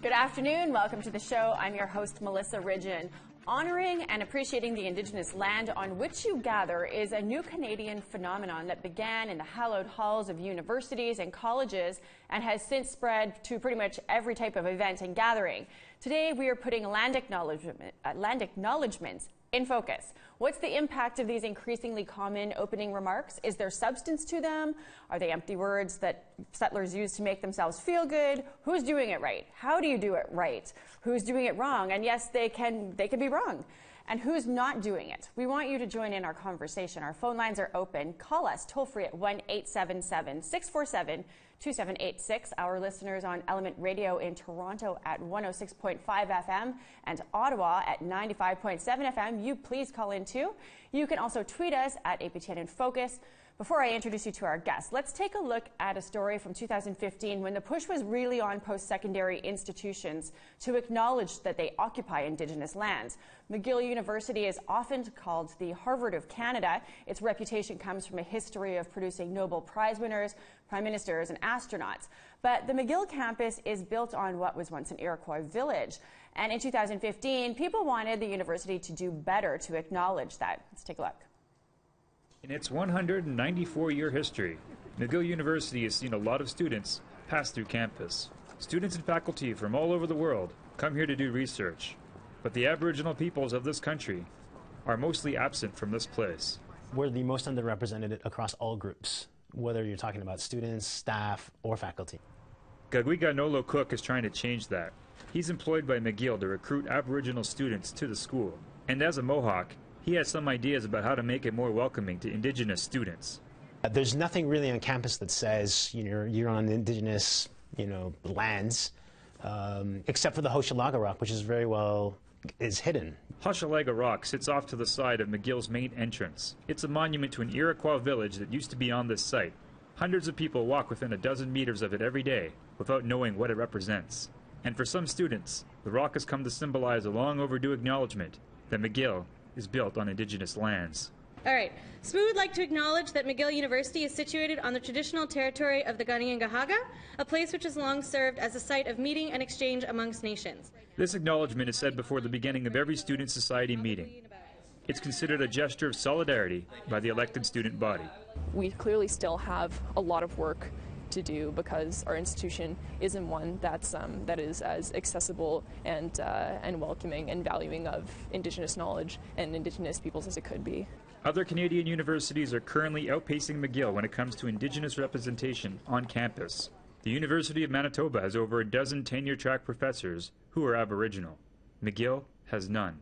Good afternoon. Welcome to the show. I'm your host, Melissa Ridgen. Honoring and appreciating the Indigenous land on which you gather is a new Canadian phenomenon that began in the hallowed halls of universities and colleges and has since spread to pretty much every type of event and gathering. Today, we are putting land acknowledgements in focus. What's the impact of these increasingly common opening remarks? Is there substance to them? Are they empty words that settlers use to make themselves feel good? Who's doing it right? How do you do it right? Who's doing it wrong? And yes, they can be wrong. And who's not doing it? We want you to join in our conversation. Our phone lines are open. Call us toll free at 1-877-647-2786. Our listeners on Element Radio in Toronto at 106.5 FM and Ottawa at 95.7 FM. You please call in too. You can also tweet us at APTN InFocus. Before I introduce you to our guests, let's take a look at a story from 2015 when the push was really on post-secondary institutions to acknowledge that they occupy Indigenous lands. McGill University is often called the Harvard of Canada. Its reputation comes from a history of producing Nobel Prize winners, prime ministers, and astronauts. But the McGill campus is built on what was once an Iroquois village. And in 2015, people wanted the university to do better to acknowledge that. Let's take a look. In its 194-year history, McGill University has seen a lot of students pass through campus. Students and faculty from all over the world come here to do research, but the Aboriginal peoples of this country are mostly absent from this place. We're the most underrepresented across all groups, whether you're talking about students, staff, or faculty. Gagwiga Nolo Cook is trying to change that. He's employed by McGill to recruit Aboriginal students to the school, and as a Mohawk, he has some ideas about how to make it more welcoming to Indigenous students. There's nothing really on campus that says you're on Indigenous lands, except for the Hochelaga Rock, which is is hidden. Hochelaga Rock sits off to the side of McGill's main entrance. It's a monument to an Iroquois village that used to be on this site. Hundreds of people walk within a dozen meters of it every day without knowing what it represents. And for some students, the rock has come to symbolize a long overdue acknowledgement that McGill is built on Indigenous lands. All right. SMU would like to acknowledge that McGill University is situated on the traditional territory of the Kanien'kehá:ka, a place which has long served as a site of meeting and exchange amongst nations. This acknowledgement is said before the beginning of every student society meeting. It's considered a gesture of solidarity by the elected student body. We clearly still have a lot of work to do because our institution isn't one that is as accessible and welcoming and valuing of Indigenous knowledge and Indigenous peoples as it could be. Other Canadian universities are currently outpacing McGill when it comes to Indigenous representation on campus. The University of Manitoba has over a dozen tenure-track professors who are Aboriginal. McGill has none.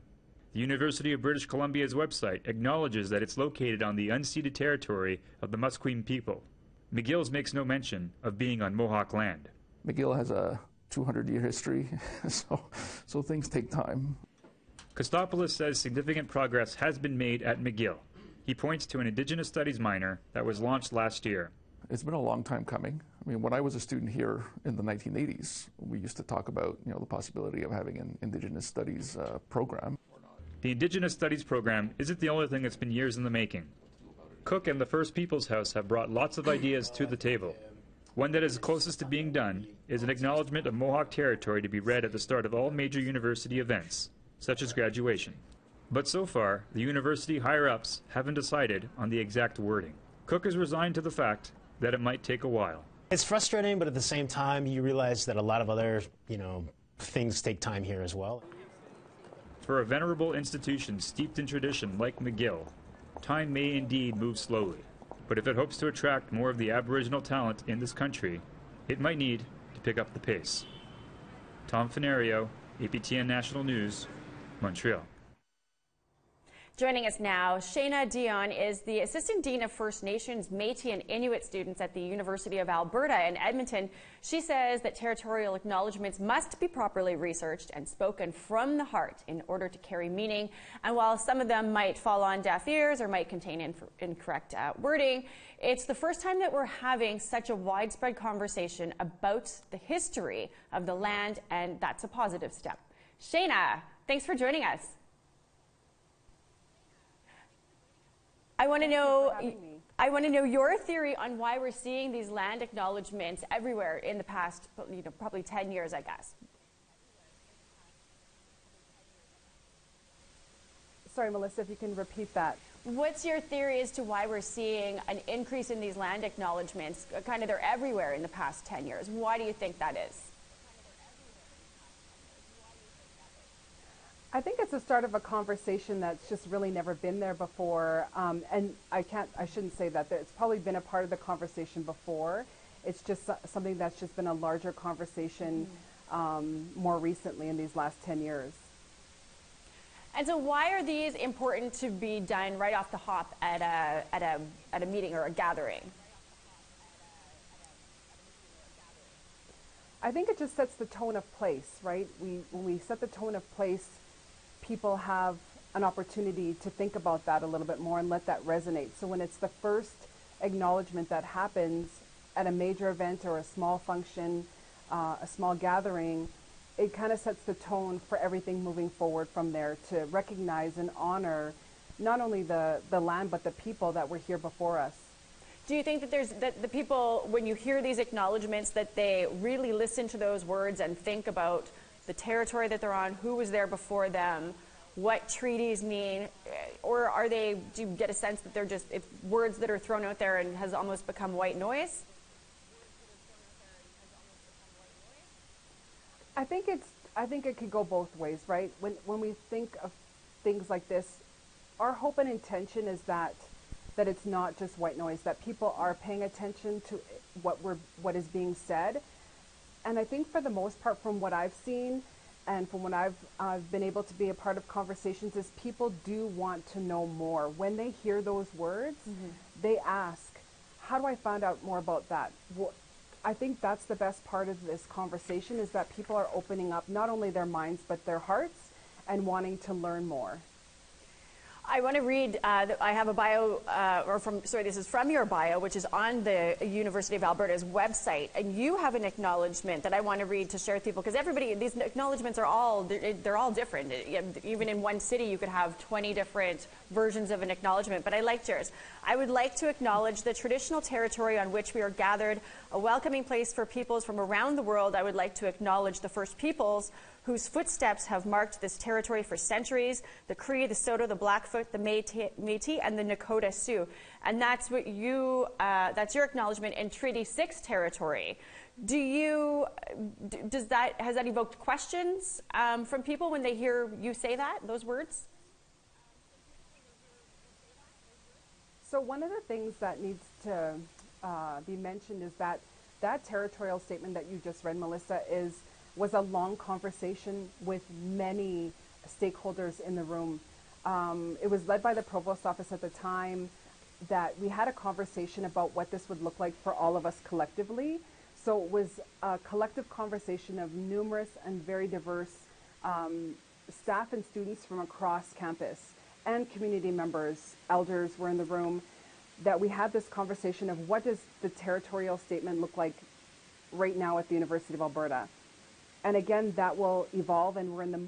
The University of British Columbia's website acknowledges that it's located on the unceded territory of the Musqueam people. McGill's makes no mention of being on Mohawk land. McGill has a 200-year history, so things take time. Kostopoulos says significant progress has been made at McGill. He points to an Indigenous Studies minor that was launched last year. It's been a long time coming. I mean, when I was a student here in the 1980s, we used to talk about the possibility of having an Indigenous Studies program. The Indigenous Studies program isn't the only thing that's been years in the making. Cook and the First Peoples House have brought lots of ideas to the table. One that is closest to being done is an acknowledgement of Mohawk territory to be read at the start of all major university events, such as graduation. But so far, the university higher-ups haven't decided on the exact wording. Cook is resigned to the fact that it might take a while. It's frustrating, but at the same time, you realize that a lot of other, things take time here as well. For a venerable institution steeped in tradition like McGill, time may indeed move slowly, but if it hopes to attract more of the Aboriginal talent in this country, it might need to pick up the pace. Tom Fenario, APTN National News, Montreal. Joining us now, SHANA DION is the Assistant Dean of First Nations, Métis and Inuit students at the University of Alberta in Edmonton. She says that territorial acknowledgements must be properly researched and spoken from the heart in order to carry meaning. And while some of them might fall on deaf ears or might contain incorrect wording, it's the first time that we're having such a widespread conversation about the history of the land, and that's a positive step. SHANA, thanks for joining us. I want to know your theory on why we're seeing these land acknowledgements everywhere in the past, probably 10 years, I guess. Sorry, Melissa, if you can repeat that. What's your theory as to why we're seeing an increase in these land acknowledgements? Kind of they're everywhere in the past 10 years. Why do you think that is? I think it's the start of a conversation that's just really never been there before. And I shouldn't say that. It's probably been a part of the conversation before. It's just something that's just been a larger conversation more recently in these last 10 years. And so why are these important to be done right off the hop at a meeting or a gathering? I think it just sets the tone of place, right? When we set the tone of place, people have an opportunity to think about that a little bit more and let that resonate. So when it's the first acknowledgement that happens at a major event or a small function, a small gathering, it kind of sets the tone for everything moving forward from there to recognize and honor not only the land but the people that were here before us. Do you think that the people, when you hear these acknowledgements, that they really listen to those words and think about the territory that they're on, who was there before them, what treaties mean, or do you get a sense that they're just words that are thrown out there and has almost become white noise? I think it could go both ways, right? When we think of things like this, our hope and intention is that it's not just white noise, that people are paying attention to what is being said. And I think for the most part, from what I've seen and from what I've been able to be a part of conversations, is people do want to know more. When they hear those words, they ask, how do I find out more about that? I think that's the best part of this conversation, is that people are opening up not only their minds but their hearts and wanting to learn more. I want to read, I have a bio, this is from your bio, which is on the University of Alberta's website, and you have an acknowledgement that I want to read to share with people, because these acknowledgements are they're all different. Even in one city, you could have 20 different versions of an acknowledgement, but I liked yours. I would like to acknowledge the traditional territory on which we are gathered, a welcoming place for peoples from around the world. I would like to acknowledge the First Peoples whose footsteps have marked this territory for centuries, the Cree, the Saulteaux, the Blackfoot, the Métis, and the Nakota Sioux. And that's what that's your acknowledgement in Treaty 6 territory. Has that evoked questions from people when they hear you say those words? So one of the things that needs to be mentioned is that territorial statement that you just read, Melissa, was a long conversation with many stakeholders in the room. It was led by the Provost Office at the time, that we had a conversation about what this would look like for all of us collectively. So it was a collective conversation of numerous and very diverse staff and students from across campus, and community members, elders were in the room, that we had this conversation of what does the territorial statement look like right now at the University of Alberta. And again, that will evolve, and we're in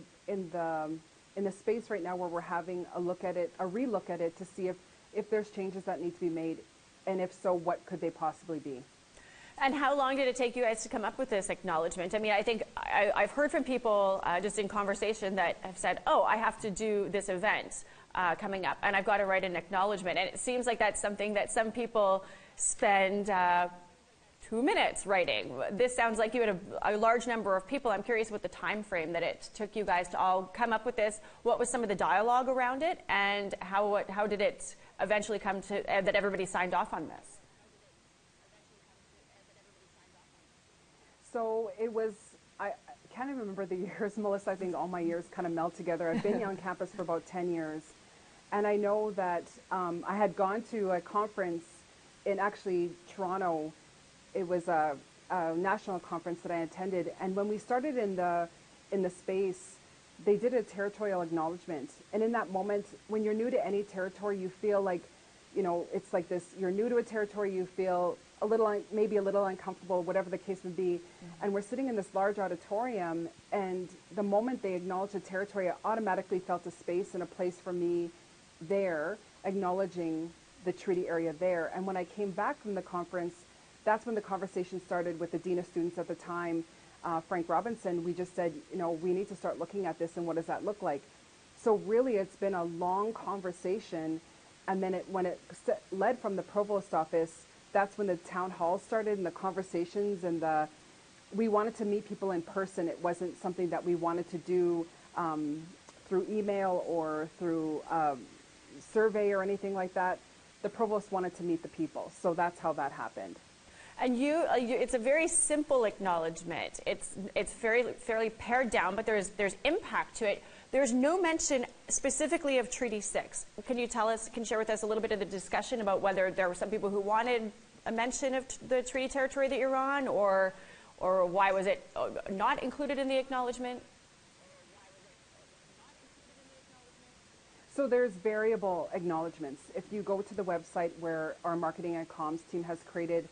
the space right now where we're having a relook at it to see if there's changes that need to be made, and if so, what could they possibly be. And how long did it take you guys to come up with this acknowledgement? I mean, I think I've heard from people just in conversation that have said, oh, I have to do this event coming up, and I've got to write an acknowledgement. And it seems like that's something that some people spend 2 minutes writing. This sounds like you had a large number of people. I'm curious what the time frame that it took you guys to all come up with this. What was some of the dialogue around it, and how did it eventually come to that everybody signed off on this? So it was, I can't even remember the years, Melissa. I think all my years kind of meld together. I've been on campus for about 10 years. And I know that I had gone to a conference in actually Toronto. It was a national conference that I attended. And when we started in the space, they did a territorial acknowledgement. And in that moment, when you're new to any territory, you feel like, it's like this, you're new to a territory, you feel maybe a little uncomfortable, whatever the case would be. And we're sitting in this large auditorium, and the moment they acknowledged the territory, I automatically felt a space and a place for me there, acknowledging the treaty area there. And when I came back from the conference, that's when the conversation started with the Dean of Students at the time, Frank Robinson. We just said, we need to start looking at this, and what does that look like? So really it's been a long conversation, and then when it led from the provost office, that's when the town hall started and the conversations, and we wanted to meet people in person. It wasn't something that we wanted to do through email or through survey or anything like that. The provost wanted to meet the people, so that's how that happened. And it's a very simple acknowledgement. It's fairly pared down, but there's impact to it. There's no mention specifically of Treaty 6. Can you share with us a little bit of the discussion about whether there were some people who wanted a mention of the treaty territory that you're on, or why was it not included in the acknowledgement? So there's variable acknowledgements. If you go to the website where our marketing and comms team has created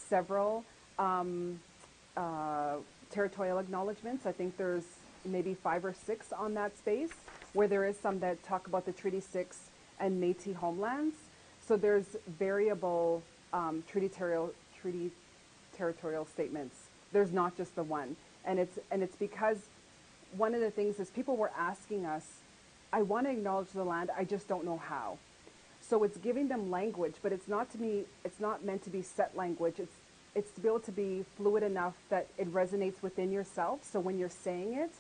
several territorial acknowledgements, I think there's maybe 5 or 6 on that space, where there is some that talk about the Treaty 6 and Métis homelands. So there's variable treaty territorial statements. There's not just the one, and it's because one of the things is people were asking us, I want to acknowledge the land, I just don't know how. So it's giving them language, but it's not meant to be set language. It's to be able to be fluid enough that it resonates within yourself. So when you're saying it,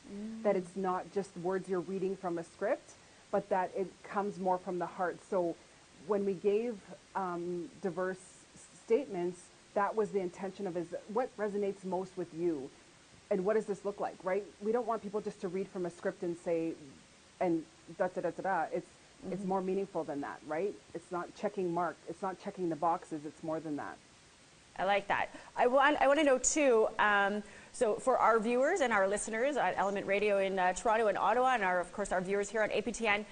that it's not just words you're reading from a script, but that it comes more from the heart. So when we gave diverse statements, that was the intention of what resonates most with you, and what does this look like, right? We don't want people just to read from a script and say, and da da da da da. It's more meaningful than that, right? It's not checking mark. It's not checking the boxes. It's more than that. I like that. I want to know too, so for our viewers and our listeners at Element Radio in Toronto and Ottawa, and of course our viewers here on APTN,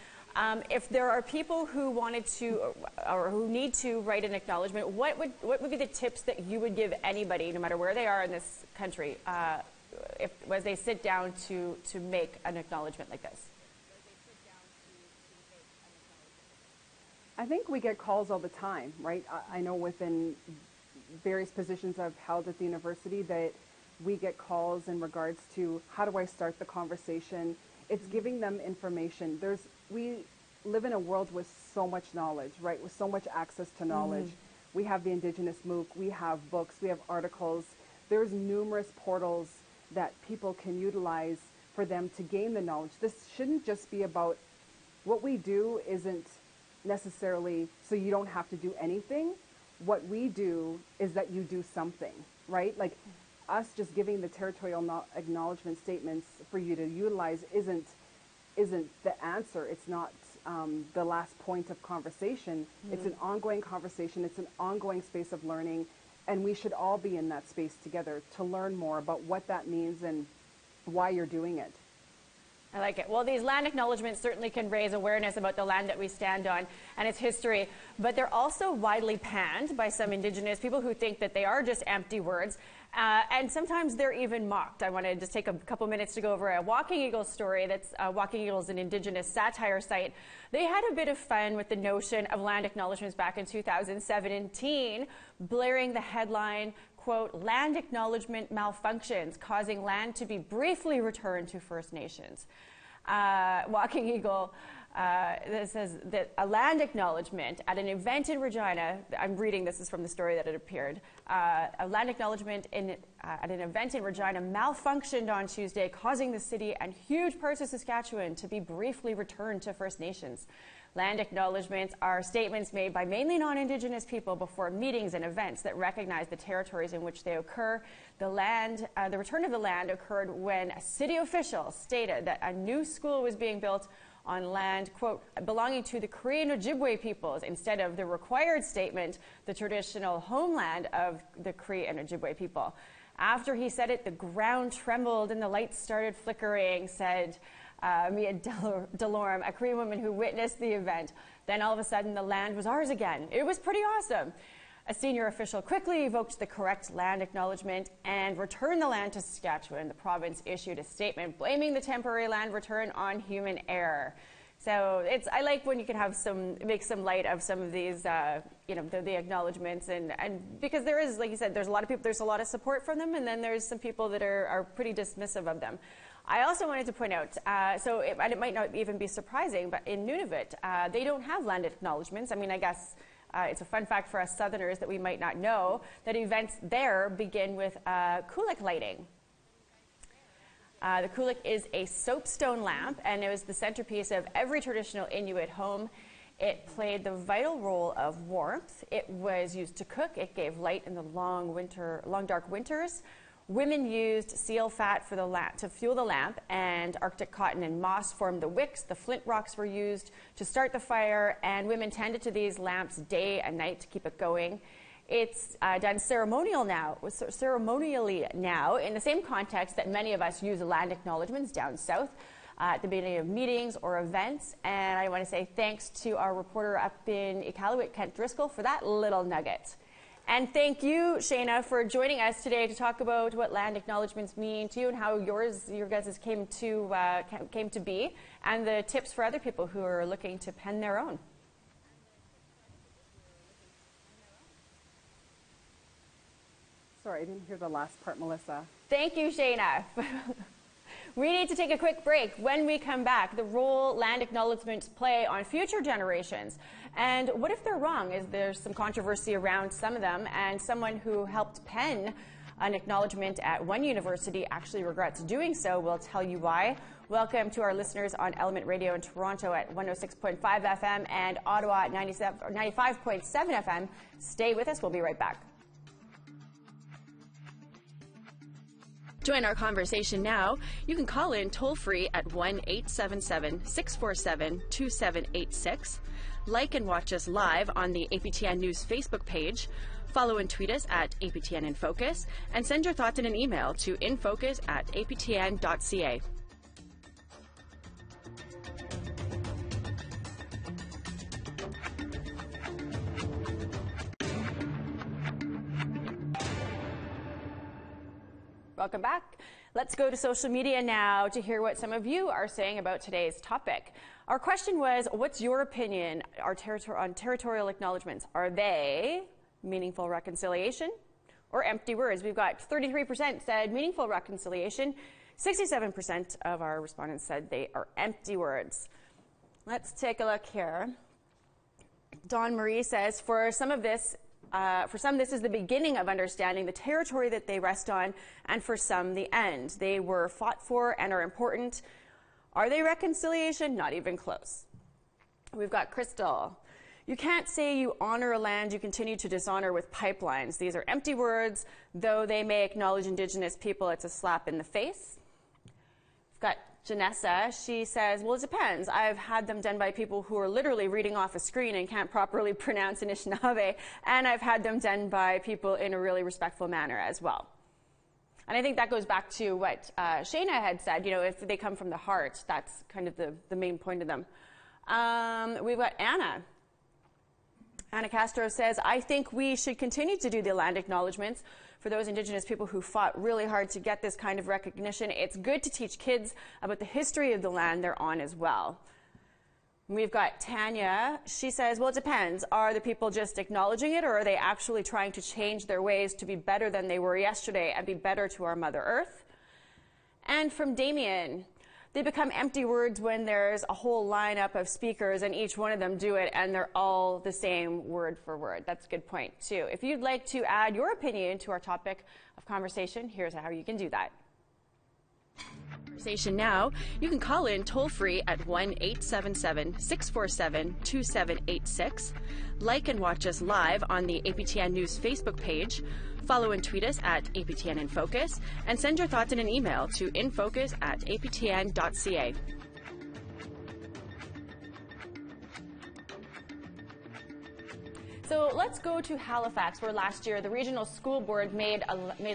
if there are people who wanted to or who need to write an acknowledgement, what would be the tips that you would give anybody, no matter where they are in this country, as they sit down to make an acknowledgement like this? I think we get calls all the time, right? I know within various positions I've held at the university that we get calls in regards to how do I start the conversation. It's giving them information. We live in a world with so much knowledge, right? With so much access to knowledge. We have the Indigenous MOOC, we have books, we have articles. There's numerous portals that people can utilize for them to gain the knowledge. This shouldn't just be about what we do isn't necessarily so you don't have to do anything. What we do is that you do something, right? Like us just giving the territorial acknowledgement statements for you to utilize isn't the answer. It's not the last point of conversation. It's an ongoing conversation. It's an ongoing space of learning, and we should all be in that space together to learn more about what that means and why you're doing it. I like it. Well, these land acknowledgements certainly can raise awareness about the land that we stand on and its history, but they're also widely panned by some Indigenous people who think that they are just empty words, and sometimes they're even mocked. I want to just take a couple minutes to go over a Walking Eagle story. Walking Eagle is an Indigenous satire site. They had a bit of fun with the notion of land acknowledgements back in 2017, blaring the headline, quote, land acknowledgement malfunctions, causing land to be briefly returned to First Nations. Walking Eagle says that a land acknowledgement at an event in Regina, I'm reading this is from the story that it appeared, a land acknowledgement at an event in Regina malfunctioned on Tuesday, causing the city and huge parts of Saskatchewan to be briefly returned to First Nations. Land acknowledgements are statements made by mainly non-Indigenous people before meetings and events that recognize the territories in which they occur. The return of the land occurred when a city official stated that a new school was being built on land, quote, belonging to the Cree and Ojibwe peoples, instead of the required statement, the traditional homeland of the Cree and Ojibwe people. After he said it, the ground trembled and the lights started flickering, said Mia DeLorme, a Cree woman who witnessed the event. Then all of a sudden, the land was ours again. It was pretty awesome. A senior official quickly evoked the correct land acknowledgement and returned the land to Saskatchewan. The province issued a statement blaming the temporary land return on human error. So I like when you can have make some light of some of these, the acknowledgements, and because there is, like you said, there's a lot of people, there's a lot of support from them, and then there's some people that are pretty dismissive of them. I also wanted to point out, and it might not even be surprising, but in Nunavut, they don't have land acknowledgements. I mean, I guess it's a fun fact for us Southerners that we might not know that events there begin with kulik lighting. The kulik is a soapstone lamp, and it was the centerpiece of every traditional Inuit home. It played the vital role of warmth. It was used to cook. It gave light in the long dark winters. Women used seal fat for the to fuel the lamp, and Arctic cotton and moss formed the wicks. The flint rocks were used to start the fire, and women tended to these lamps day and night to keep it going. It's done ceremonially now in the same context that many of us use land acknowledgements down south at the beginning of meetings or events. And I want to say thanks to our reporter up in Iqaluit, Kent Driscoll, for that little nugget. And thank you, SHANA, for joining us today to talk about what land acknowledgements mean to you and how your guys' came to be, and the tips for other people who are looking to pen their own. Sorry, I didn't hear the last part, Melissa. Thank you, SHANA. We need to take a quick break. When we come back, the role land acknowledgements play on future generations. And what if they're wrong? Is there some controversy around some of them? And someone who helped pen an acknowledgement at one university actually regrets doing so. We'll tell you why. Welcome to our listeners on Element Radio in Toronto at 106.5 FM and Ottawa at 95.7 FM. Stay with us. We'll be right back. Join our conversation now. You can call in toll-free at 1-877-647-2786. Like and watch us live on the APTN News Facebook page. Follow and tweet us at APTN InFocus. And send your thoughts in an email to infocus@aptn.ca. Welcome back. Let's go to social media now to hear what some of you are saying about today's topic. Our question was, what's your opinion on territorial acknowledgements? Are they meaningful reconciliation or empty words? We've got 33% said meaningful reconciliation. 67% of our respondents said they are empty words. Let's take a look here. Dawn Marie says, for some, this is the beginning of understanding the territory that they rest on, and for some, the end. They were fought for and are important. Are they reconciliation? Not even close. We've got Crystal. You can't say you honor a land you continue to dishonor with pipelines. These are empty words. Though they may acknowledge Indigenous people, it's a slap in the face. We've got Janessa. She says, well, it depends. I've had them done by people who are literally reading off a screen and can't properly pronounce Anishinaabe, and I've had them done by people in a really respectful manner as well. And I think that goes back to what SHANA had said, if they come from the heart, that's kind of the main point of them. We've got Anna. Anna Castro says, I think we should continue to do the land acknowledgements for those Indigenous people who fought really hard to get this kind of recognition. It's good to teach kids about the history of the land they're on as well. We've got Tanya. She says, well, it depends. Are the people just acknowledging it, or are they actually trying to change their ways to be better than they were yesterday and be better to our Mother Earth? And from Damien, they become empty words when there's a whole lineup of speakers and each one of them do it and they're all the same word for word. That's a good point, too. If you'd like to add your opinion to our topic of conversation, here's how you can do that. Conversation now. You can call in toll-free at 1-877-647-2786. Like and watch us live on the APTN News Facebook page. Follow and tweet us at APTN InFocus, and send your thoughts in an email to infocus@aptn.ca. So let's go to Halifax, where last year the regional school board made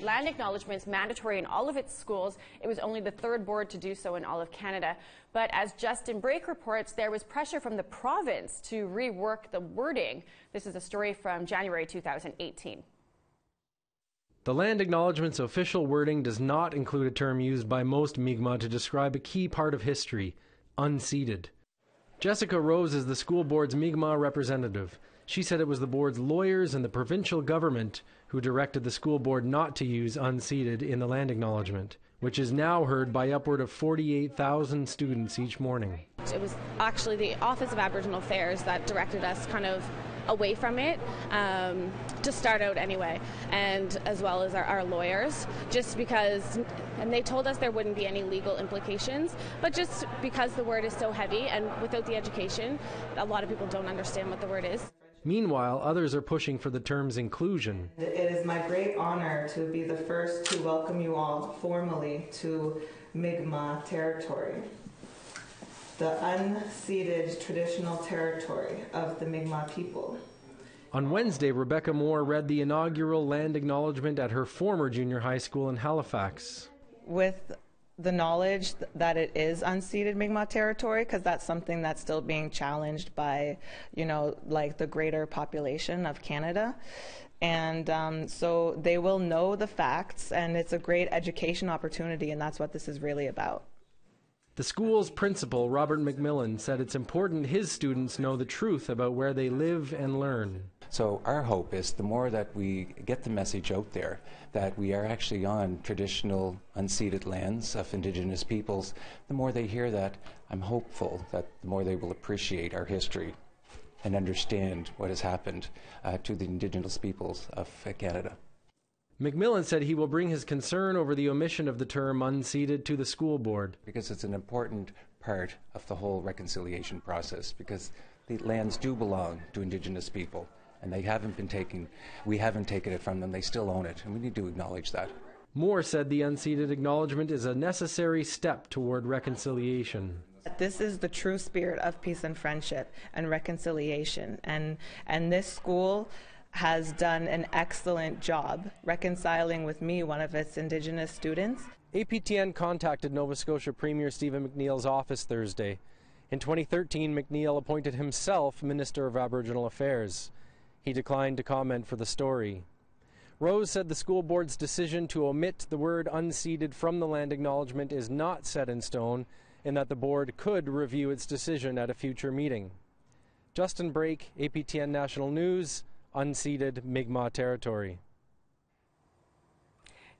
land acknowledgements mandatory in all of its schools. It was only the third board to do so in all of Canada. But as Justin Brake reports, there was pressure from the province to rework the wording. This is a story from January 2018. The land acknowledgement's official wording does not include a term used by most Mi'kmaq to describe a key part of history, unceded. Jessica Rose is the school board's Mi'kmaq representative. She said it was the board's lawyers and the provincial government who directed the school board not to use unceded in the land acknowledgement, which is now heard by upward of 48,000 students each morning. It was actually the Office of Aboriginal Affairs that directed us kind of away from it to start out anyway, and as well as our lawyers, just because, and they told us there wouldn't be any legal implications, but just because the word is so heavy and without the education, a lot of people don't understand what the word is. Meanwhile, others are pushing for the term's inclusion. It is my great honor to be the first to welcome you all formally to Mi'kmaq territory, the unceded traditional territory of the Mi'kmaq people. On Wednesday, Rebecca Moore read the inaugural land acknowledgement at her former junior high school in Halifax. With the knowledge that it is unceded Mi'kmaq territory, because that's something that's still being challenged by, like the greater population of Canada. And so they will know the facts, and it's a great education opportunity, and that's what this is really about. The school's principal, Robert MacMILLAN, said it's important his students know the truth about where they live and learn. So our hope is the more that we get the message out there that we are actually on traditional unceded lands of Indigenous peoples, the more they hear that, I'm hopeful that the more they will appreciate our history and understand what has happened to the Indigenous peoples of Canada. MacMILLAN said he will bring his concern over the omission of the term unceded to the school board. Because it's an important part of the whole reconciliation process, because the lands do belong to Indigenous people, and we haven't taken it from them, they still own it, and we need to acknowledge that. Moore said the unceded acknowledgement is a necessary step toward reconciliation. This is the true spirit of peace and friendship and reconciliation, and this school has done an excellent job reconciling with me, one of its Indigenous students. APTN contacted Nova Scotia Premier Stephen McNeil's office Thursday. In 2013, McNeil appointed himself Minister of Aboriginal Affairs. He declined to comment for the story. Rose said the school board's decision to omit the word unceded from the land acknowledgement is not set in stone, and that the board could review its decision at a future meeting. Justin Brake, APTN National News, unceded Mi'kmaq territory.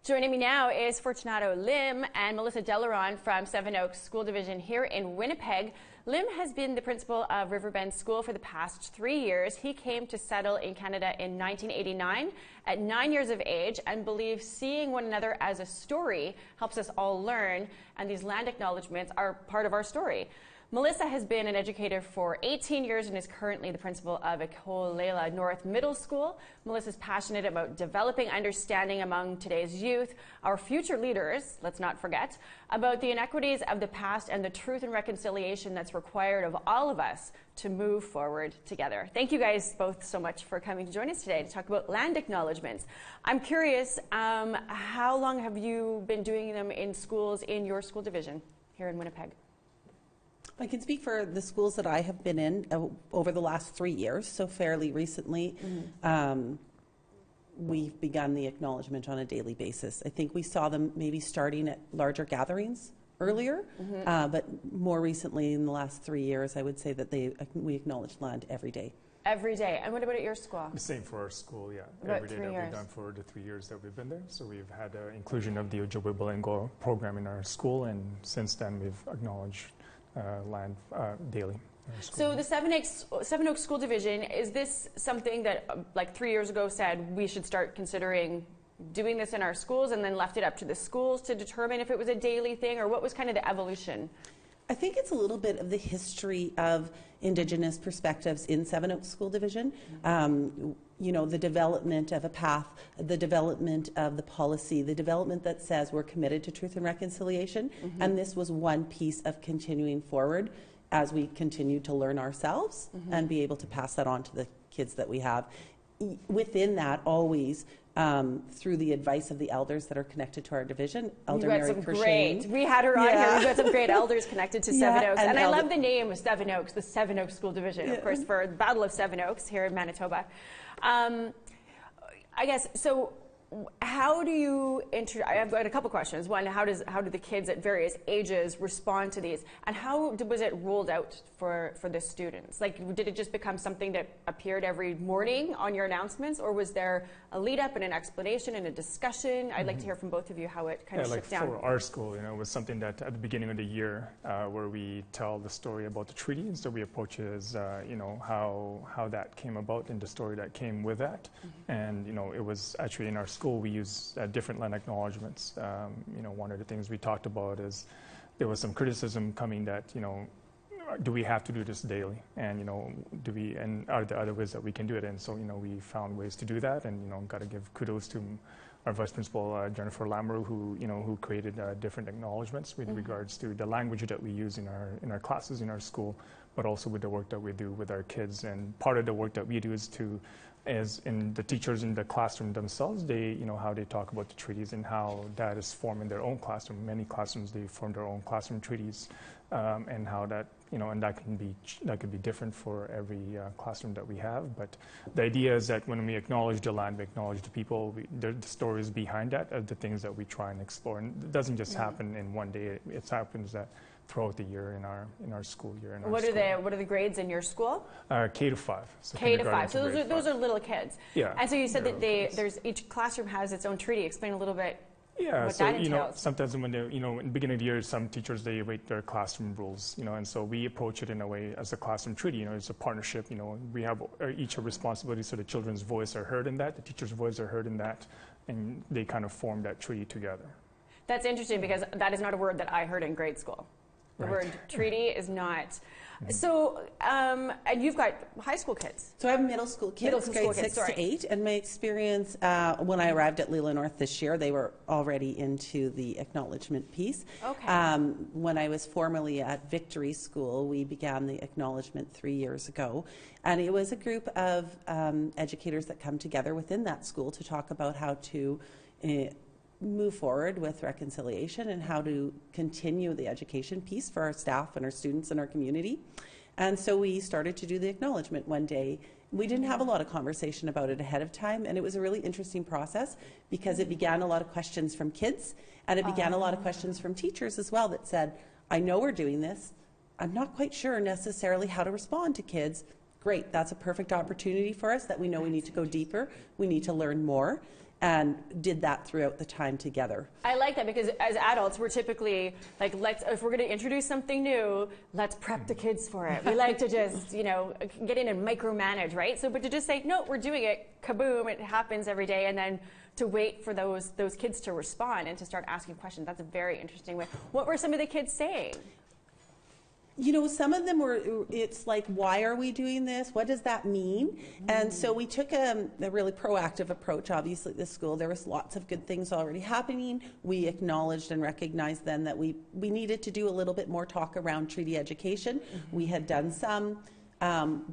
Joining me now is FORTUNATO LYNN and Melissa DELARONDE from Seven Oaks School Division here in Winnipeg. LYNN has been the principal of Riverbend School for the past 3 years. He came to settle in Canada in 1989 at 9 years of age and believes seeing one another as a story helps us all learn, and these land acknowledgements are part of our story. Melissa has been an educator for 18 years and is currently the principal of Ekolela North Middle School. Melissa's passionate about developing understanding among today's youth, our future leaders, let's not forget, about the inequities of the past and the truth and reconciliation that's required of all of us to move forward together. Thank you guys both so much for coming to join us today to talk about land acknowledgements. I'm curious, how long have you been doing them in schools in your school division here in Winnipeg? I can speak for the schools that I have been in over the last 3 years, so fairly recently. We've begun the acknowledgement on a daily basis. I think we saw them maybe starting at larger gatherings earlier, but more recently in the last 3 years, I would say that we acknowledge land every day. Every day. And what about at your school? The same for our school, yeah. About every day 3 that years. we've done for the 3 years that we've been there. So we've had inclusion of the Ojibwe program in our school, and since then we've acknowledged land daily. So the Seven Oaks School Division, is this something that like 3 years ago said we should start considering doing this in our schools and then left it up to the schools to determine if it was a daily thing, or what was kind of the evolution? I think it's a little bit of the history of Indigenous perspectives in Seven Oaks School Division. You know, the development of a path, the development of the policy, the development that says we're committed to truth and reconciliation. And this was one piece of continuing forward as we continue to learn ourselves and be able to pass that on to the kids that we have. Within that, always through the advice of the elders that are connected to our division. Elder Mary Pershing. We had her on here. We've got some great elders connected to Seven Oaks. And I love the name of Seven Oaks, the Seven Oaks School Division, of course, for the Battle of Seven Oaks here in Manitoba. I guess, so how do you I've got a couple questions. One, how do the kids at various ages respond to these, and how was it rolled out for the students? Like, did it just become something that appeared every morning on your announcements, or was there a lead up and an explanation and a discussion? I'd like to hear from both of you how it kind of shook down. For our school, it was something that at the beginning of the year where we tell the story about the treaty, and so we approach it as how that came about and the story that came with that. And it was actually in our school we use different land acknowledgements. One of the things we talked about is there was some criticism coming that do we have to do this daily, and are there other ways that we can do it? And so we found ways to do that, and got to give kudos to our vice principal Jennifer Lamoureux, who created different acknowledgements with regards to the language that we use in our classes in our school, but also with the work that we do with our kids. And part of the work that we do is as in the teachers in the classroom themselves, how they talk about the treaties and how that is formed in their own classroom. Many classrooms, they form their own classroom treaties, and how that, and that could be different for every classroom that we have. But the idea is that when we acknowledge the land, we acknowledge the people, the stories behind that are the things that we try and explore. And it doesn't just happen in one day. It happens throughout the year in our school year. What are the grades in your school? K to 5. So K to 5. So those are little kids. Yeah. And so you said that each classroom has its own treaty. Explain a little bit. Yeah, what so that entails. Sometimes when they in the beginning of the year, some teachers they rate their classroom rules, and so we approach it in a way as a classroom treaty. It's a partnership. We have each a responsibility, so the children's voice are heard in that, the teacher's voice are heard in that, and they kind of form that treaty together. That's interesting because that is not a word that I heard in grade school. The word treaty is not. So, and you've got high school kids. So I have middle school kids, grade 6 to 8, and my experience when I arrived at Leland North this year, they were already into the acknowledgement piece. Okay. When I was formerly at Victory School, we began the acknowledgement 3 years ago, and it was a group of educators that come together within that school to talk about how to move forward with reconciliation and how to continue the education piece for our staff and our students and our community. And so we started to do the acknowledgement one day. We didn't have a lot of conversation about it ahead of time, and it was a really interesting process because it began a lot of questions from kids, and it began a lot of questions from teachers as well that said, I know we're doing this. I'm not quite sure necessarily how to respond to kids. Great, that's a perfect opportunity for us that we know we need to go deeper, we need to learn more. And did that throughout the time together. I like that because as adults, we're typically like, if we're going to introduce something new, let's prep the kids for it. We like to just, get in and micromanage, right? So, but to just say, no, we're doing it, kaboom, it happens every day, and then to wait for those kids to respond and to start asking questions, that's a very interesting way. What were some of the kids saying? Some of them were, it's like, why are we doing this? What does that mean? And so we took a really proactive approach, obviously, at this school. There was lots of good things already happening. We acknowledged and recognized then that we needed to do a little bit more talk around treaty education. We had done some.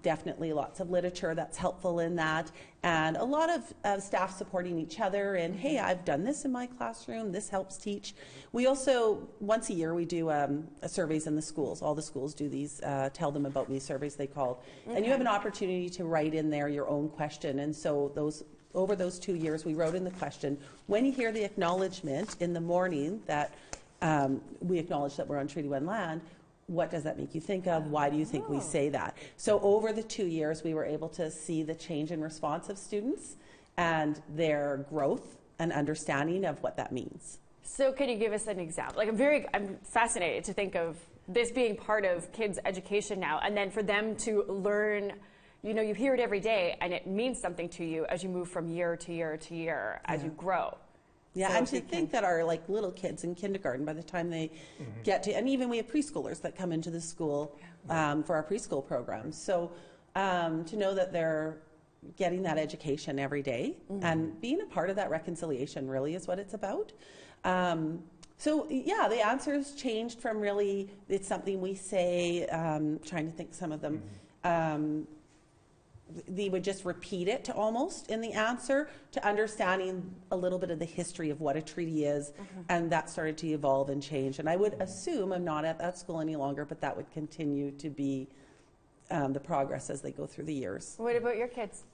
Definitely lots of literature that's helpful in that, and a lot of staff supporting each other, and hey, I've done this in my classroom, this helps teach. We also, once a year, we do surveys in the schools. All the schools do these tell them about me surveys, they called. And you have an opportunity to write in there your own question, and so over those 2 years we wrote in the question, when you hear the acknowledgement in the morning that we acknowledge that we're on Treaty 1 land, what does that make you think of? Why do you think we say that? So over the 2 years, we were able to see the change in response of students and their growth and understanding of what that means. So can you give us an example? I'm fascinated to think of this being part of kids' education now, and then for them to learn, you hear it every day, and it means something to you as you move from year to year to year, as you grow. Yeah, so and to think that our little kids in kindergarten, by the time they get to, and even we have preschoolers that come into the school for our preschool programs. So to know that they're getting that education every day and being a part of that reconciliation really is what it's about. So yeah, the answers changed from really, it's something we say, trying to think some of them, they would just repeat it to almost in the answer, to understanding a little bit of the history of what a treaty is, and that started to evolve and change. And I would assume, I'm not at that school any longer, but that would continue to be the progress as they go through the years. What about your kids?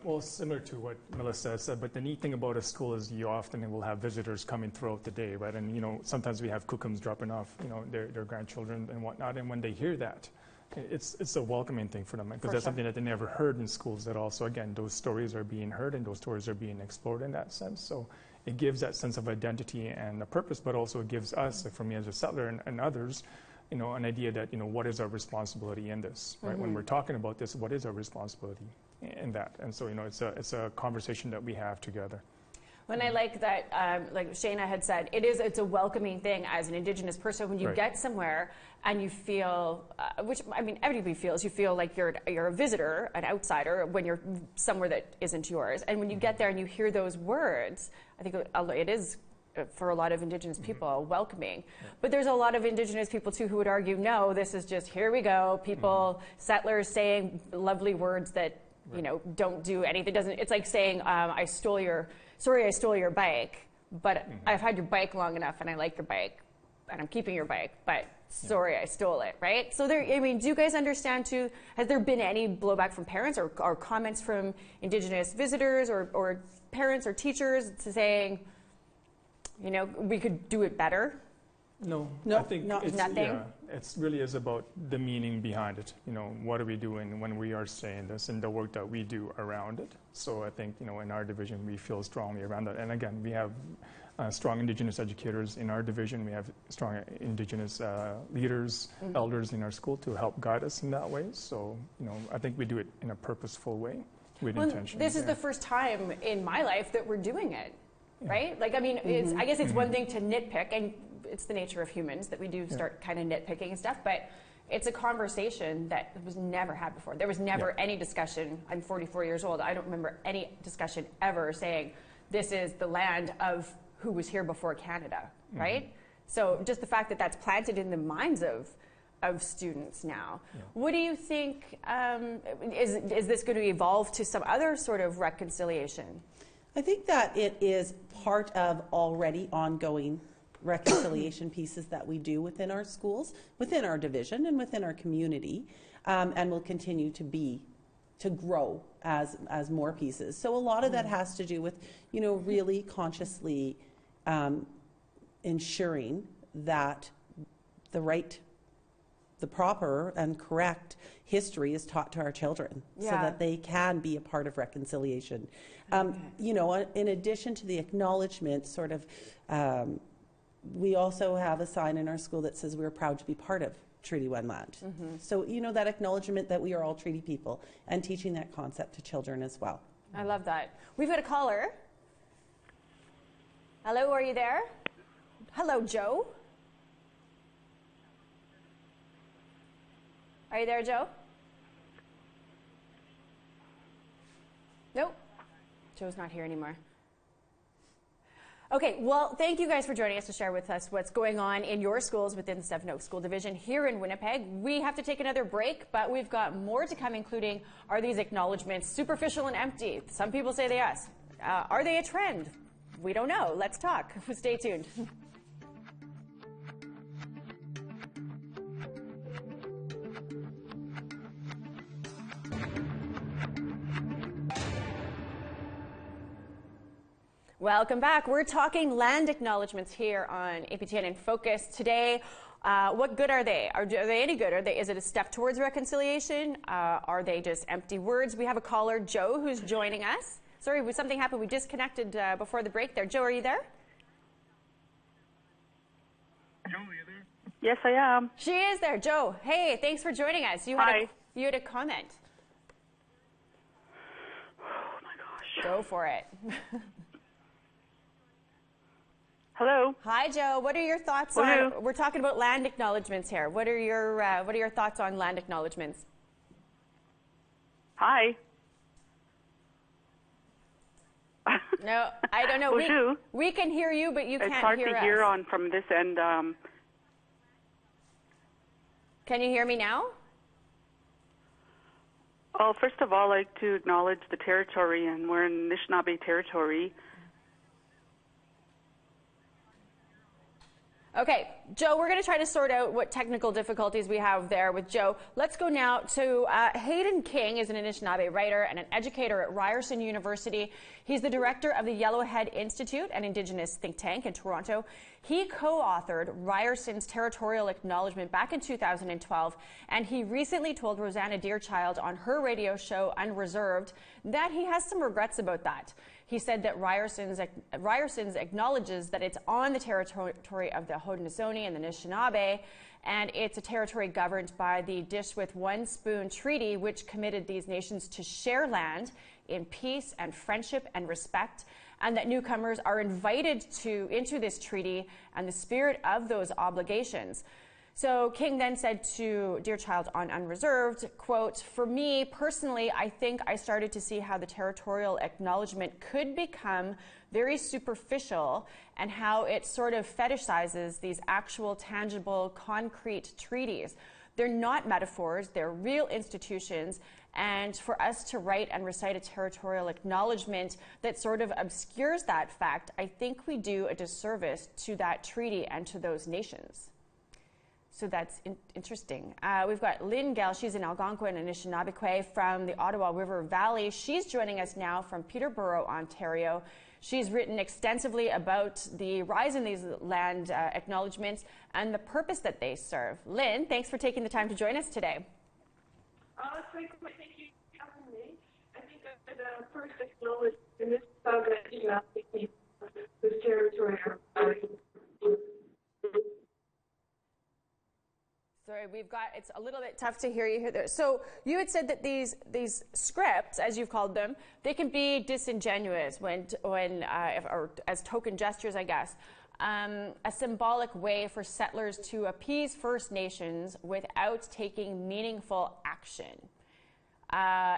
Well, similar to what Melissa said, but the neat thing about a school is you often will have visitors coming throughout the day, right? And, you know, sometimes we have cookums dropping off, you know, their grandchildren and whatnot, and when they hear that, it's a welcoming thing for them, because that's something that they never heard in schools at all. So again, those stories are being heard and those stories are being explored in that sense. So it gives that sense of identity and a purpose, but also it gives us, like for me as a settler and others, you know, an idea that, you know, what is our responsibility in this, right? When we're talking about this, what is our responsibility in that? And so, you know, it's a conversation that we have together. When I like that, like Shana had said, it's a welcoming thing as an Indigenous person when you get somewhere and you feel, which I mean everybody feels, you feel like you're a visitor, an outsider when you're somewhere that isn't yours. And when you get there and you hear those words, I think it is for a lot of Indigenous people welcoming. But there's a lot of Indigenous people too who would argue, no, this is just here we go, people, settlers saying lovely words that you know don't do anything. It's like saying I stole your bike, but I've had your bike long enough and I like your bike and I'm keeping your bike, but sorry, I stole it, right? So I mean, do you guys understand too, has there been any blowback from parents or comments from Indigenous visitors or parents or teachers to saying, you know, we could do it better? No, I think it's nothing. Yeah, it really is about the meaning behind it. You know, what are we doing when we are saying this, and the work that we do around it. So I think, you know, in our division we feel strongly around that. And again, we have strong Indigenous educators in our division. We have strong Indigenous leaders, elders in our school to help guide us in that way. So, you know, I think we do it in a purposeful way with intention. This is the first time in my life that we're doing it. Right? Like, I mean, I guess it's one thing to nitpick, and it's the nature of humans that we do start kind of nitpicking and stuff, but it's a conversation that was never had before. There was never any discussion. I'm 44 years old. I don't remember any discussion ever saying this is the land of who was here before Canada, right? So just the fact that that's planted in the minds of students now. What do you think, is this going to evolve to some other sort of reconciliation? I think that it is part of already ongoing reconciliation pieces that we do within our schools, within our division, and within our community, and will continue to grow as more pieces. So a lot of that has to do with, you know, really consciously ensuring that the proper and correct history is taught to our children so that they can be a part of reconciliation. You know, in addition to the acknowledgement, sort of, we also have a sign in our school that says we're proud to be part of Treaty 1 land. So, you know, that acknowledgement that we are all treaty people and teaching that concept to children as well. I love that. We've got a caller. Hello, are you there? Hello, Joe. Are you there, Joe? Nope. Joe's not here anymore. Okay, well, thank you guys for joining us to share with us what's going on in your schools within the Seven Oaks School Division here in Winnipeg. We have to take another break, but we've got more to come, including, are these acknowledgements superficial and empty? Some people say they are. Are they a trend? We don't know. Let's talk. Stay tuned. Welcome back. We're talking land acknowledgements here on APTN InFocus. Today, what good are they? Are they any good? Is it a step towards reconciliation? Are they just empty words? We have a caller, Joe, who's joining us. Sorry, something happened. We disconnected before the break there. Joe, are you there? Joe, are you there? Yes, I am. She is there. Joe, hey, thanks for joining us. You had a comment. Oh, my gosh. Go for it. Hello. Hi, Joe. What are your thoughts on? We're talking about land acknowledgements here. What are your thoughts on land acknowledgements? Hi. No, I don't know. We can hear you, but you can't hear us. It's hard to hear on from this end. Can you hear me now? Oh, first of all, I'd like to acknowledge the territory, and we're in Anishinaabe territory. Okay, Joe, we're going to try to sort out what technical difficulties we have there with Joe. Let's go now to Hayden King is an Anishinaabe writer and an educator at Ryerson University. He's the director of the Yellowhead Institute, an Indigenous think tank in Toronto. He co-authored Ryerson's territorial acknowledgement back in 2012, and he recently told Rosanna Deerchild on her radio show Unreserved that he has some regrets about that. He said that Ryerson's acknowledges that it's on the territory of the Haudenosaunee and the Anishinaabe, and it's a territory governed by the Dish with One Spoon Treaty, which committed these nations to share land in peace and friendship and respect, and that newcomers are invited into this treaty and the spirit of those obligations. So King then said to Deerchild on Unreserved, quote, "For me personally, I think I started to see how the territorial acknowledgement could become very superficial and how it sort of fetishizes these actual, tangible, concrete treaties. They're not metaphors, they're real institutions, and for us to write and recite a territorial acknowledgement that sort of obscures that fact, I think we do a disservice to that treaty and to those nations." So that's interesting. We've got LYNN GEHL. She's an Algonquin and Anishinaabe from the Ottawa River Valley. She's joining us now from Peterborough, Ontario. She's written extensively about the rise in these land acknowledgements and the purpose that they serve. Lynn, thanks for taking the time to join us today. Thank you for having me. I think that the first acknowledgement in this subject this territory. Sorry, it's a little bit tough to hear you there. So you had said that these scripts, as you've called them, they can be disingenuous or as token gestures, I guess. A symbolic way for settlers to appease First Nations without taking meaningful action.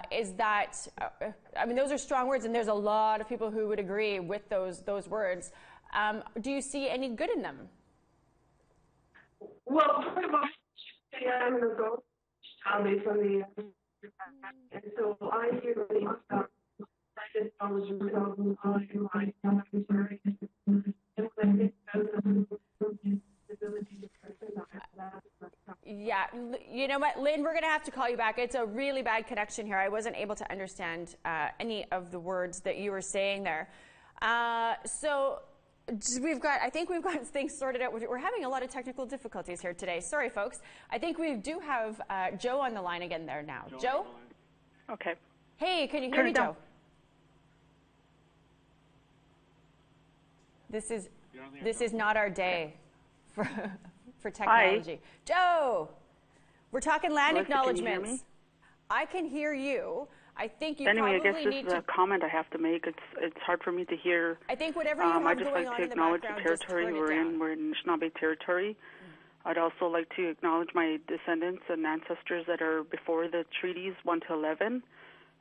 Is that, I mean, those are strong words, and there's a lot of people who would agree with those words. Do you see any good in them? Well, pretty much, I'm going to go from the, and so I hear the acknowledgement of my commentary, and I think yeah, you know what, Lynn, we're going to have to call you back. It's a really bad connection here. I wasn't able to understand any of the words that you were saying there. So I think we've got things sorted out. We're having a lot of technical difficulties here today. Sorry, folks. I think we do have Joe on the line again there now. Joe? Okay. Hey, can you hear me, Joe? This is not our day for technology. Hi. Joe, we're talking land acknowledgements. Can you hear me? I can hear you. I think you anyway, probably I guess this is a comment I have to make. It's hard for me to hear. I think whatever you have I just going like on to in the acknowledge background, the territory we're in. We're in Anishinaabe territory. I'd also like to acknowledge my descendants and ancestors that are before the treaties 1 to 11,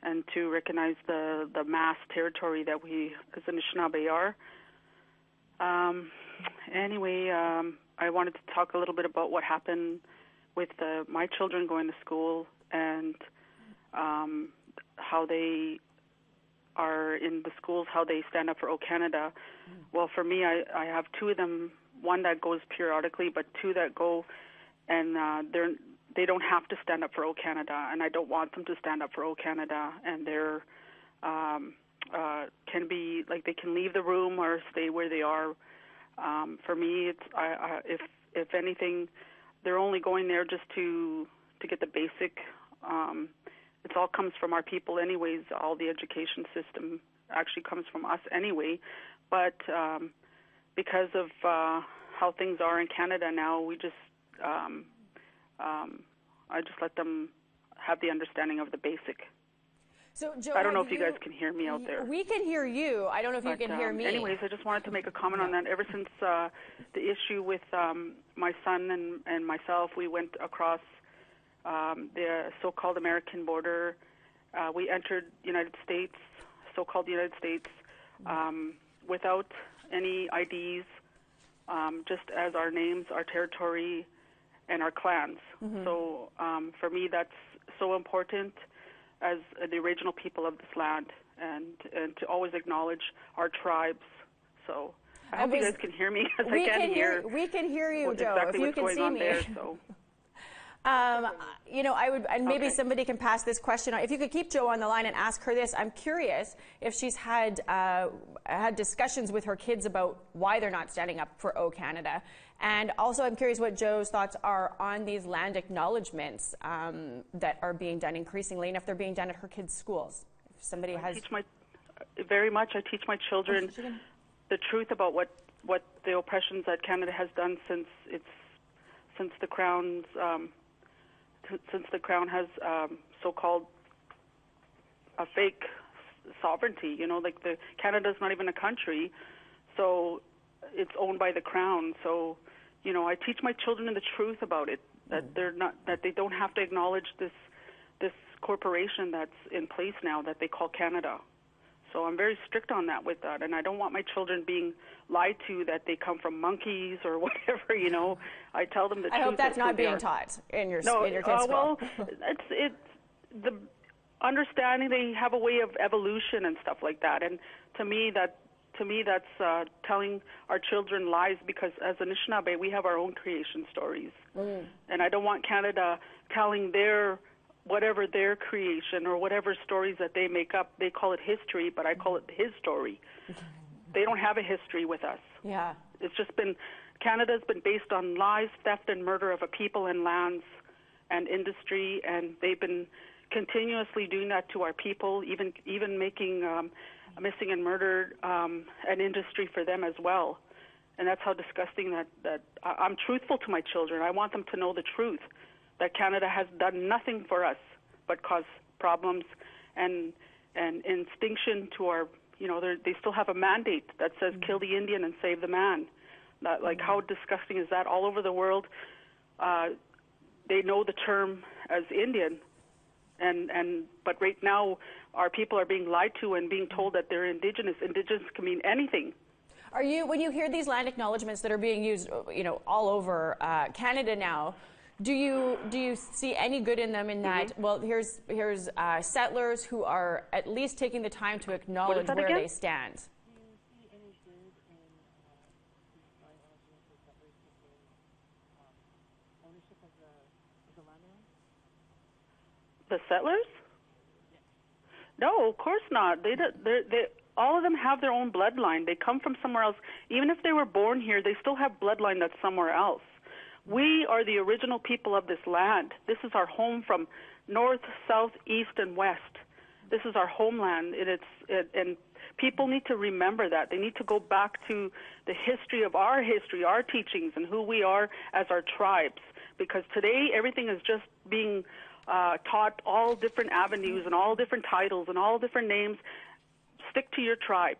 and to recognize the mass territory that we as Anishinaabe are. Anyway, I wanted to talk a little bit about what happened with my children going to school and how they are in the schools, how they stand up for O Canada. Well, for me, I have two of them, one that goes periodically, but two that go, and they don't have to stand up for O Canada, and I don't want them to stand up for O Canada, and they're can be, like, they can leave the room or stay where they are. For me, it's if anything, they're only going there just to get the basic. It all comes from our people anyways. All the education system actually comes from us anyway. But because of how things are in Canada now, we just I just let them have the understanding of the basic. So, Joe, I don't know if you guys can hear me out there. We can hear you. I don't know if you can hear me. Anyways, I just wanted to make a comment on that. Ever since the issue with my son and myself, we went across the so-called American border. We entered United States, so-called United States, without any IDs, just as our names, our territory, and our clans. Mm-hmm. So for me, that's so important as the original people of this land, and to always acknowledge our tribes. So I hope you guys can hear me, because I can't hear. We can hear you, Joe. Exactly if you can see me. There, so. You know, I would, and maybe somebody can pass this question on. If you could keep Joe on the line and ask her this, I'm curious if she's had discussions with her kids about why they're not standing up for O Canada. And also, I'm curious what Joe's thoughts are on these land acknowledgements that are being done increasingly, and if they're being done at her kids' schools. If somebody has... Very much. I teach my children the truth about what the oppressions that Canada has done since the Crown's since the Crown has so-called a fake sovereignty. You know, like Canada's not even a country, so it's owned by the Crown. So, you know, I teach my children the truth about it, that they don't have to acknowledge this corporation that's in place now that they call Canada. So I'm very strict on that with that, and I don't want my children being lied to that they come from monkeys or whatever. You know, I tell them the truth. I hope that's not being taught in your kids' school. Well, it's the understanding they have a way of evolution and stuff like that, and to me that's telling our children lies, because as Anishinaabe we have our own creation stories, and I don't want Canada telling whatever their creation or whatever stories that they make up. They call it history, but I call it his story. They don't have a history with us. Yeah. It's just Canada's been based on lies, theft, and murder of a people and lands and industry, and they've been continuously doing that to our people, even making missing and murdered an industry for them as well. And that's how disgusting that I'm truthful to my children. I want them to know the truth, that Canada has done nothing for us but cause problems and extinction to our, you know, they still have a mandate that says kill the Indian and save the man. That, like, how disgusting is that? All over the world, they know the term as Indian, but right now our people are being lied to and being told that they're Indigenous. Indigenous can mean anything. When you hear these land acknowledgements that are being used, you know, all over Canada now, do you see any good in them in that, well, here's settlers who are at least taking the time to acknowledge where they stand? The settlers? No, of course not. They all of them have their own bloodline. They come from somewhere else. Even if they were born here, they still have bloodline that's somewhere else. We are the original people of this land. This is our home from north, south, east, and west. This is our homeland, and people need to remember that. They need to go back to the history, our teachings, and who we are as our tribes. Because today, everything is just being taught all different avenues and all different titles and all different names. Stick to your tribe.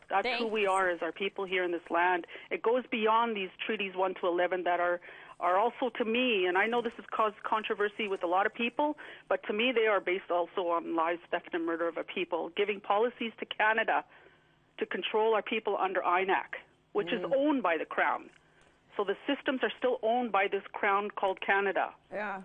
That's who we are as our people here in this land. It goes beyond these treaties 1 to 11 that are also, to me, and I know this has caused controversy with a lot of people, but to me they are based also on lies, theft, and murder of a people, giving policies to Canada to control our people under INAC, which is owned by the Crown. So the systems are still owned by this Crown called Canada. Yeah.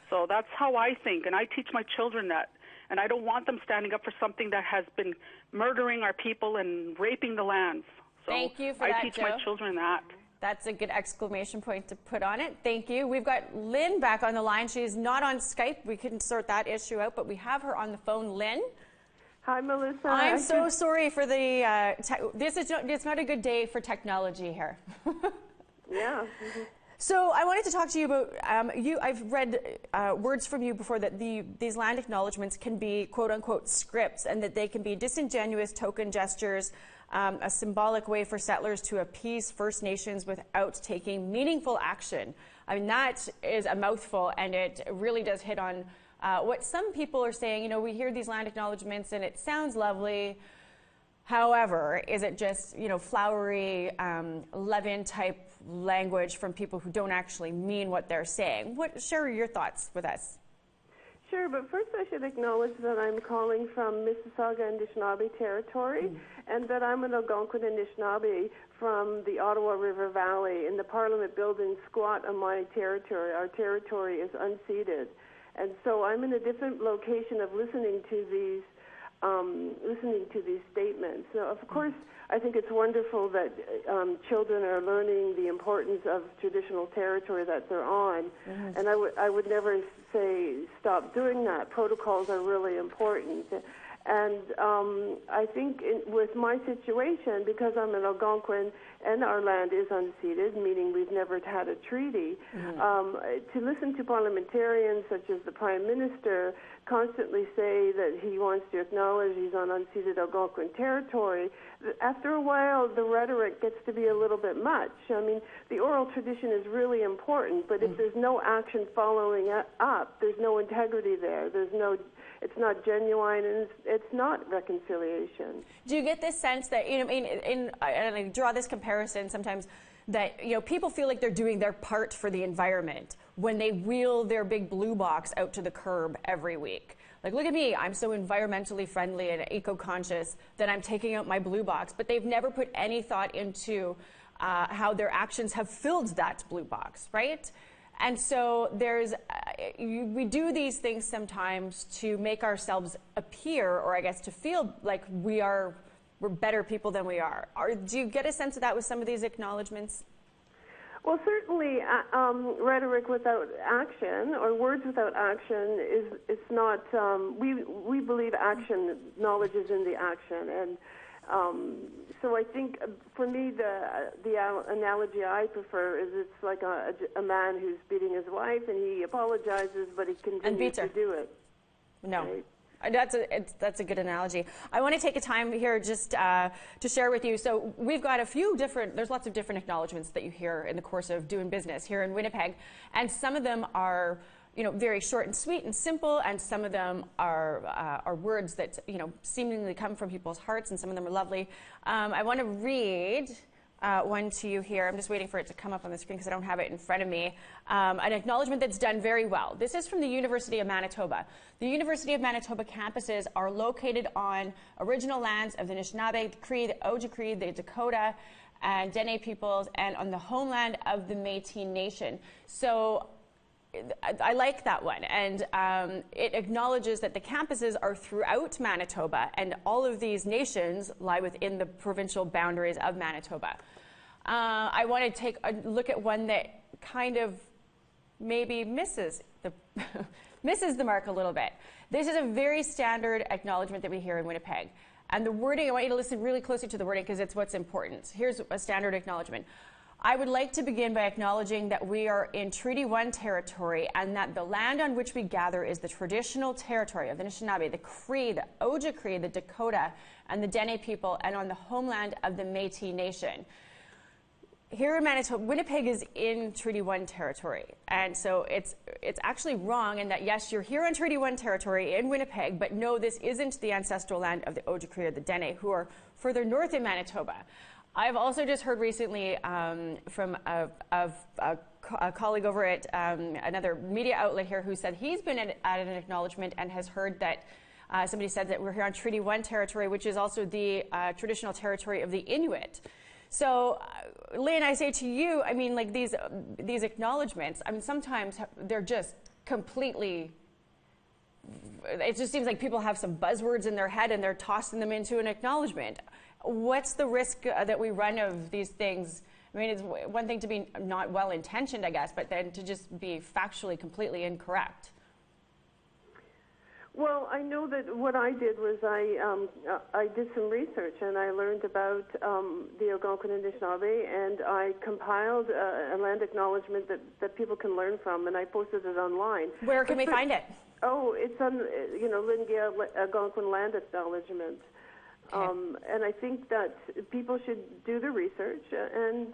So that's how I think, and I teach my children that. And I don't want them standing up for something that has been murdering our people and raping the lands. So thank you for that, I teach my children that. That's a good exclamation point to put on it. Thank you. We've got Lynn back on the line. She's not on Skype. We couldn't sort that issue out, but we have her on the phone. Lynn? Hi, Melissa. I'm so sorry for the... it's not a good day for technology here. Yeah. So I wanted to talk to you about, I've read words from you before that these land acknowledgements can be quote-unquote scripts, and that they can be disingenuous token gestures, a symbolic way for settlers to appease First Nations without taking meaningful action. I mean, that is a mouthful, and it really does hit on what some people are saying. You know, we hear these land acknowledgements and it sounds lovely. However, is it just, you know, flowery, Levin type language from people who don't actually mean what they're saying? Share your thoughts with us. Sure, but first I should acknowledge that I'm calling from Mississauga Anishinaabe territory, and that I'm an Algonquin Anishinaabe from the Ottawa River Valley in the Parliament building squat on my territory. Our territory is unceded. And so I'm in a different location of listening to these listening to these statements. Now, of course, I think it's wonderful that children are learning the importance of traditional territory that they're on, and I would never say stop doing that. Protocols are really important. And I think with my situation, because I'm an Algonquin and our land is unceded, meaning we've never had a treaty, to listen to parliamentarians such as the Prime Minister constantly say that he wants to acknowledge he's on unceded Algonquin territory, after a while the rhetoric gets to be a little bit much. I mean, the oral tradition is really important, but if there's no action following up, there's no integrity there. It's not genuine, and it's not reconciliation. Do you get this sense that, you know, and I draw this comparison sometimes, that, you know, people feel like they're doing their part for the environment when they wheel their big blue box out to the curb every week? Like, look at me, I'm so environmentally friendly and eco-conscious that I'm taking out my blue box, but they've never put any thought into how their actions have filled that blue box, right? And so there's, we do these things sometimes to make ourselves appear, or I guess to feel like we're better people than we are. Do you get a sense of that with some of these acknowledgements? Well, certainly rhetoric without action, or words without action, is not, we believe action, knowledge is in the action. And so I think, for me, the analogy I prefer is it's like a man who's beating his wife, and he apologizes, but he continues to do it. No. Right? That's a good analogy. I want to take a time here just to share with you. So we've got a few different, there's lots of different acknowledgements that you hear in the course of doing business here in Winnipeg, and some of them are, you know, very short and sweet and simple, and some of them are words that, you know, seemingly come from people's hearts, and some of them are lovely. I want to read one to you here. I'm just waiting for it to come up on the screen because I don't have it in front of me. An acknowledgement that's done very well. This is from the University of Manitoba. The University of Manitoba campuses are located on original lands of the Anishinaabe, the Cree, the Ojibwe, the Dakota, and Dene peoples, and on the homeland of the Métis Nation. So I like that one, and it acknowledges that the campuses are throughout Manitoba, and all of these nations lie within the provincial boundaries of Manitoba. I want to take a look at one that kind of maybe misses the mark a little bit. This is a very standard acknowledgement that we hear in Winnipeg. And the wording, I want you to listen really closely to the wording because it's what's important. Here's a standard acknowledgement. I would like to begin by acknowledging that we are in Treaty 1 territory, and that the land on which we gather is the traditional territory of the Anishinaabe, the Cree, the Ojibwe, the Dakota, and the Dene people, and on the homeland of the Métis Nation. Here in Manitoba, Winnipeg is in Treaty 1 territory, and so it's actually wrong in that, yes, you're here on Treaty 1 territory in Winnipeg, but no, this isn't the ancestral land of the Ojibwe or the Dene, who are further north in Manitoba. I've also just heard recently from a colleague over at another media outlet here who said he's been at an acknowledgement and has heard that somebody said that we're here on Treaty 1 territory, which is also the traditional territory of the Inuit. So, Lynn, I say to you, I mean, like these acknowledgements, I mean, sometimes they're just completely, it just seems like people have some buzzwords in their head and they're tossing them into an acknowledgement. What's the risk that we run of these things? I mean, it's one thing to be not well-intentioned, I guess, but then to just be factually completely incorrect. Well, I know that what I did was I did some research, and I learned about the Algonquin Anishinaabe, and I compiled a land acknowledgement that people can learn from, and I posted it online. Where can we find it? Oh, it's on, LYNN GEHL Algonquin Land Acknowledgement. Okay. And I think that people should do the research and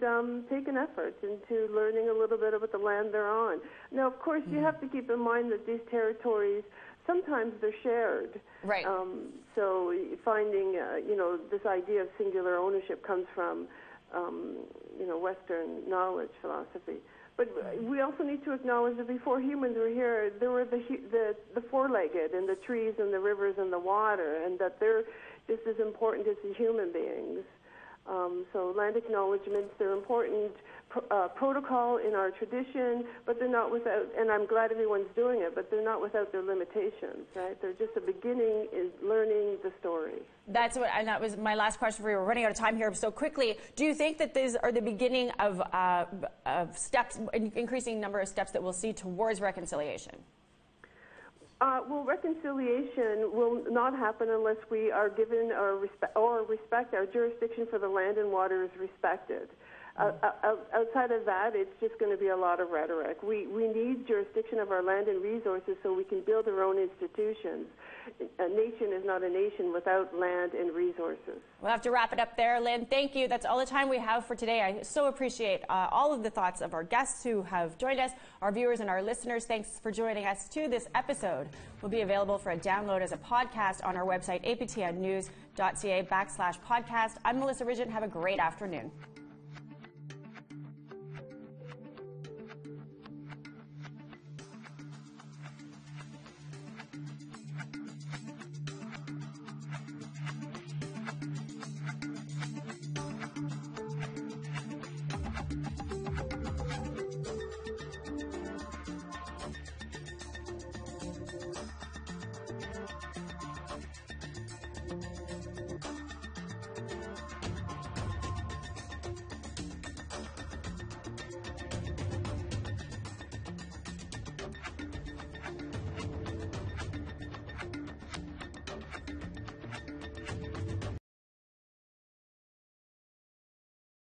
take an effort into learning a little bit about the land they're on. Now, of course, you have to keep in mind that these territories, sometimes they're shared. Right. So finding, this idea of singular ownership comes from, Western knowledge philosophy. But we also need to acknowledge that before humans were here, there were the four-legged and the trees and the rivers and the water, and that they're just as important as the human beings. So land acknowledgements, they're important protocol in our tradition, but they're not without, and I'm glad everyone's doing it, but they're not without their limitations, right? They're just a beginning in learning the story. That's what, and that was my last question for you. We're running out of time here so quickly. Do you think that these are the beginning of steps, increasing number of steps that we'll see towards reconciliation? Well, reconciliation will not happen unless we are given our respect, our jurisdiction for the land and water is respected. Outside of that, it's just going to be a lot of rhetoric. We need jurisdiction of our land and resources so we can build our own institutions. A nation is not a nation without land and resources. We'll have to wrap it up there, Lynn. Thank you. That's all the time we have for today. I so appreciate all of the thoughts of our guests who have joined us, our viewers and our listeners. Thanks for joining us to this episode. Will be available for a download as a podcast on our website, aptnnews.ca/podcast. I'm Melissa Ridgen. Have a great afternoon.